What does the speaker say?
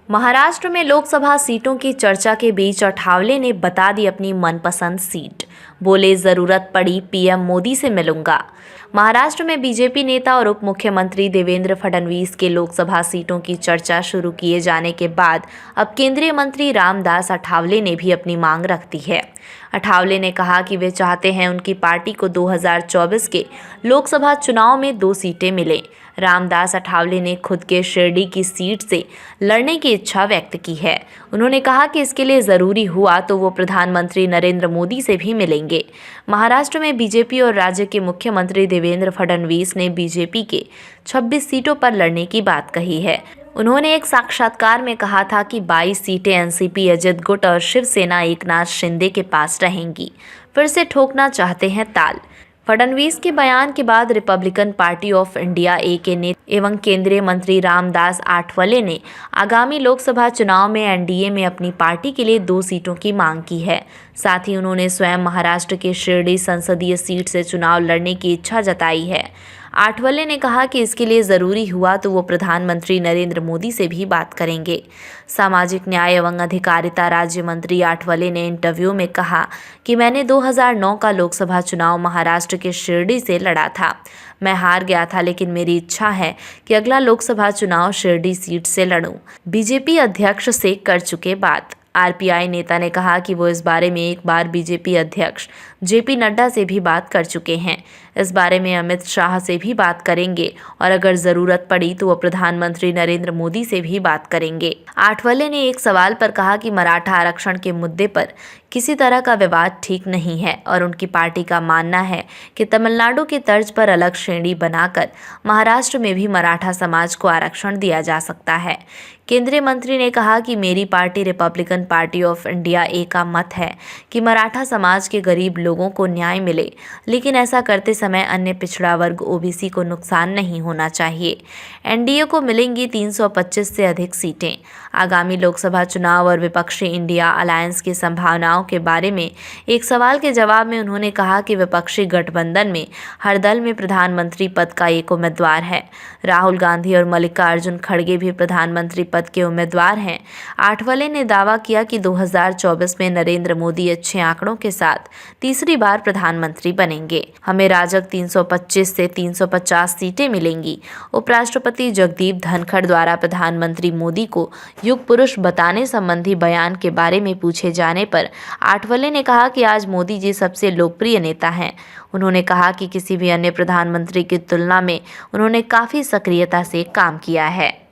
महाराष्ट्र में लोकसभा सीटों की चर्चा के बीच अठावले ने बता दी अपनी मनपसंद सीट। बोले, जरूरत पड़ी पीएम मोदी से मिलूंगा। महाराष्ट्र में बीजेपी नेता और उप मुख्यमंत्री देवेंद्र फडणवीस के लोकसभा सीटों की चर्चा शुरू किए जाने के बाद अब केंद्रीय मंत्री रामदास अठावले ने भी अपनी मांग रख दी है। अठावले ने कहा कि वे चाहते हैं उनकी पार्टी को 2024 के लोकसभा चुनाव में 2 सीटें मिलें। रामदास अठावले ने खुद के शिरडी की सीट से लड़ने की इच्छा व्यक्त की है। उन्होंने कहा कि इसके लिए ज़रूरी हुआ तो वो प्रधानमंत्री नरेंद्र मोदी से भी मिलेंगे। महाराष्ट्र में बीजेपी और राज्य के मुख्यमंत्री देवेंद्र फडणवीस ने बीजेपी के 26 सीटों पर लड़ने की बात कही है। उन्होंने एक साक्षात्कार में कहा था कि 22 सीटें एनसीपी अजित गुट और शिवसेना एकनाथ शिंदे के पास रहेंगी। फिर से ठोकना चाहते हैं ताल। फडणवीस के बयान के बाद रिपब्लिकन पार्टी ऑफ इंडिया ए के नेता एवं केंद्रीय मंत्री रामदास आठवले ने आगामी लोकसभा चुनाव में एनडीए में अपनी पार्टी के लिए 2 सीटों की मांग की है। साथ ही उन्होंने स्वयं महाराष्ट्र के शिरडी संसदीय सीट से चुनाव लड़ने की इच्छा जताई है। आठवले ने कहा कि इसके लिए ज़रूरी हुआ तो वो प्रधानमंत्री नरेंद्र मोदी से भी बात करेंगे। सामाजिक न्याय एवं अधिकारिता राज्य मंत्री आठवले ने इंटरव्यू में कहा कि मैंने 2009 का लोकसभा चुनाव महाराष्ट्र के शिरडी से लड़ा था। मैं हार गया था, लेकिन मेरी इच्छा है कि अगला लोकसभा चुनाव शिरडी सीट से लड़ूं। बीजेपी अध्यक्ष से कर चुके बात। आरपीआई नेता ने कहा कि वो इस बारे में एक बार बीजेपी अध्यक्ष जेपी नड्डा से भी बात कर चुके हैं। इस बारे में अमित शाह से भी बात करेंगे और अगर ज़रूरत पड़ी तो वो प्रधानमंत्री नरेंद्र मोदी से भी बात करेंगे। आठवले ने एक सवाल पर कहा कि मराठा आरक्षण के मुद्दे पर किसी तरह का विवाद ठीक नहीं है और उनकी पार्टी का मानना है कि तमिलनाडु की तर्ज पर अलग श्रेणी बनाकर महाराष्ट्र में भी मराठा समाज को आरक्षण दिया जा सकता है। केंद्रीय मंत्री ने कहा कि मेरी party Republican Party of India A का मत है कि मराठा समाज के गरीब लोगों को न्याय मिले, लेकिन ऐसा करते समय अन्य पिछड़ा वर्ग ओबीसी को नुकसान नहीं होना चाहिए। एनडीए को मिलेंगी 325 से अधिक सीटें। आगामी लोकसभा चुनाव और विपक्षी इंडिया अलायंस की संभावनाओं के बारे में एक सवाल के जवाब में उन्होंने कहा कि विपक्षी गठबंधन में हर दल में प्रधानमंत्री पद का एक उम्मीदवार है। राहुल गांधी और मल्लिकार्जुन खड़गे भी प्रधानमंत्री पद के उम्मीदवार हैं। आठवले ने दावा किया कि 2024 में नरेंद्र मोदी अच्छे आंकड़ों के साथ तीसरी बार प्रधानमंत्री बनेंगे। हमें राजग 325 से 350 सीटें मिलेंगी। उपराष्ट्रपति जगदीप धनखड़ द्वारा प्रधानमंत्री मोदी को युग पुरुष बताने संबंधी बयान के बारे में पूछे जाने पर आठवले ने कहा कि आज मोदी जी सबसे लोकप्रिय नेता हैं। उन्होंने कहा कि किसी भी अन्य प्रधानमंत्री की तुलना में उन्होंने काफ़ी सक्रियता से काम किया है।